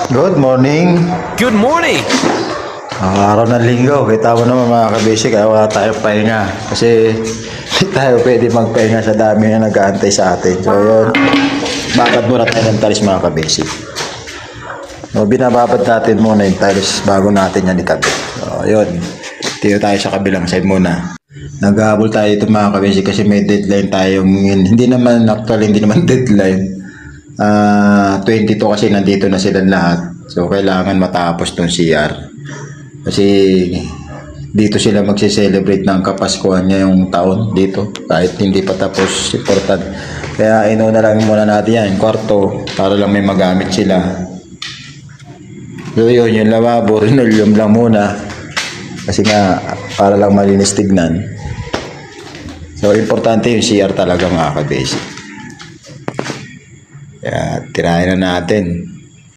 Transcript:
Good morning. Good morning! Araw ng linggo, kita mo naman mga kabisi, kaya wala tayo pahinga. Kasi hindi tayo pwede magpahinga sa dami na nag-aantay sa atin. So yun, babad muna tayo ng tiles mga kabisi. So, binababad natin muna yung tiles bago natin yan ikabit. So yun, tiyo tayo sa kabilang side muna. Naghahabol tayo ito mga kabisi kasi may deadline tayong, hindi naman actually, hindi naman deadline. 22 kasi nandito na silang lahat. So kailangan matapos tong CR. Kasi dito sila magse-celebrate ng Kapaskuhan ngayong taon dito. Kahit hindi pa tapos, important. Kaya inuna lang muna natin yan, kwarto, para lang may magamit sila. So yun, yung lavabo, linoleum lang muna. Kasi nga, para lang malinis tignan. So importante yung CR talaga mga kabasic. Kaya tirahin na natin.